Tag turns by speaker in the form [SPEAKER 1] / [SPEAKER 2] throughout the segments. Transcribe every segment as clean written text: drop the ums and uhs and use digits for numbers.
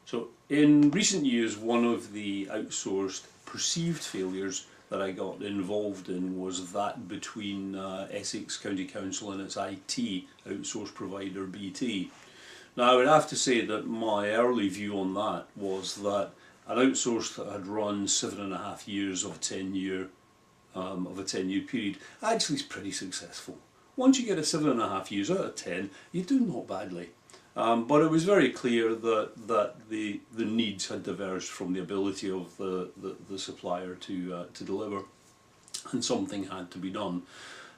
[SPEAKER 1] So in recent years, one of the outsourced perceived failures that I got involved in was that between Essex County Council and its IT outsource provider BT. Now I would have to say that my early view on that was that an outsource that had run 7.5 years of a 10-year period actually is pretty successful. Once you get a 7.5 years out of 10, you do not badly. But it was very clear that the needs had diverged from the ability of the supplier to deliver, and something had to be done.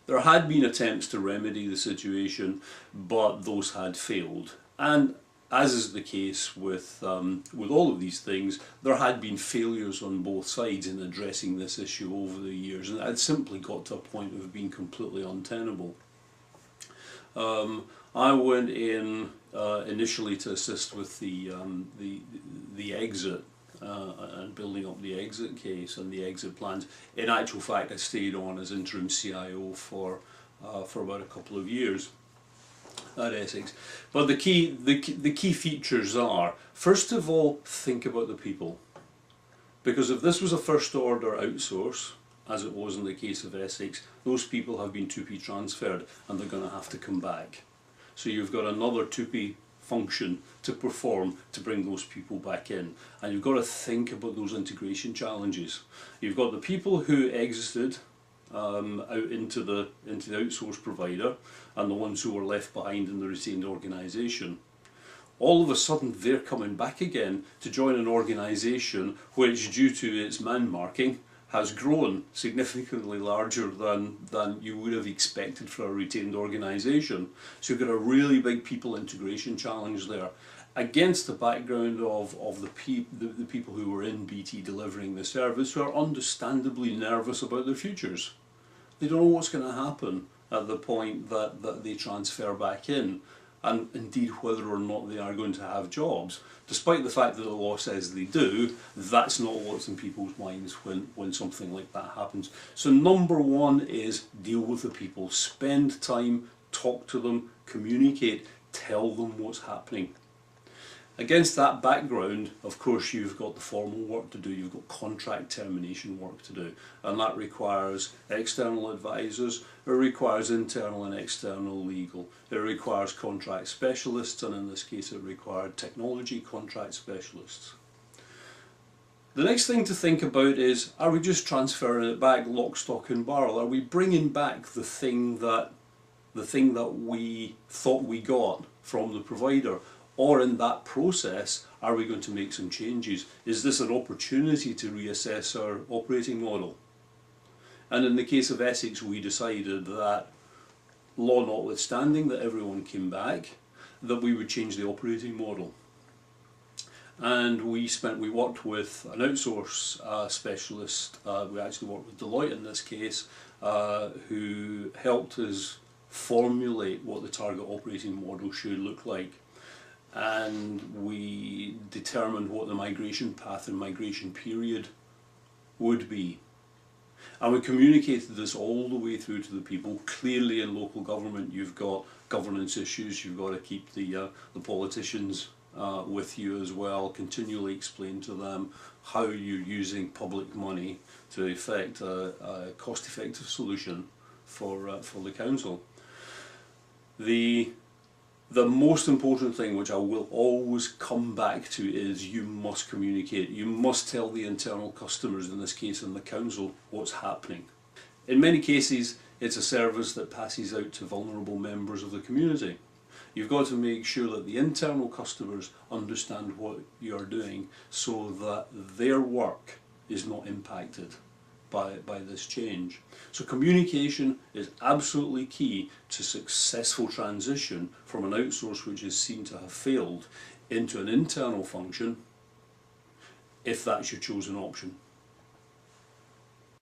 [SPEAKER 1] There had been attempts to remedy the situation, but those had failed. And as is the case with all of these things, there had been failures on both sides in addressing this issue over the years, and it had simply got to a point of being completely untenable. I went in initially to assist with the exit and building up the exit case and the exit plans. In actual fact, I stayed on as interim CIO for about a couple of years at Essex. But the key features are, first of all, think about the people. Because if this was a first order outsource, as it was in the case of Essex, those people have been 2P transferred and they're going to have to come back. So you've got another 2P function to perform to bring those people back in. And you've got to think about those integration challenges. You've got the people who exited out into the outsource provider and the ones who were left behind in the retained organisation. All of a sudden they're coming back again to join an organisation which, due to its man marking, has grown significantly larger than you would have expected for a retained organisation. So you've got a really big people integration challenge there, against the background of the people who were in BT delivering the service, who are understandably nervous about their futures. They don't know what's going to happen at the point that they transfer back in, and indeed whether or not they are going to have jobs. Despite the fact that the law says they do, that's not what's in people's minds when something like that happens. So number one is deal with the people. Spend time, talk to them, communicate, tell them what's happening. Against that background, of course, you've got the formal work to do, you've got contract termination work to do, and that requires external advisors, it requires internal and external legal, it requires contract specialists, and in this case it required technology contract specialists. The next thing to think about is, are we just transferring it back lock, stock and barrel? Are we bringing back the thing that we thought we got from the provider? Or in that process, are we going to make some changes? Is this an opportunity to reassess our operating model? And in the case of Essex, we decided that, law notwithstanding that everyone came back, that we would change the operating model. And we worked with an outsource specialist, we actually worked with Deloitte in this case, who helped us formulate what the target operating model should look like. And we determined what the migration path and migration period would be. And we communicated this all the way through to the people. Clearly in local government you've got governance issues, you've got to keep the politicians with you as well, continually explain to them how you're using public money to effect a cost-effective solution for the council. The most important thing, which I will always come back to, is you must communicate. You must tell the internal customers, in this case in the council, what's happening. In many cases, it's a service that passes out to vulnerable members of the community. You've got to make sure that the internal customers understand what you're doing so that their work is not impacted by this change. So communication is absolutely key to successful transition from an outsource which is seen to have failed into an internal function, if that's your chosen option.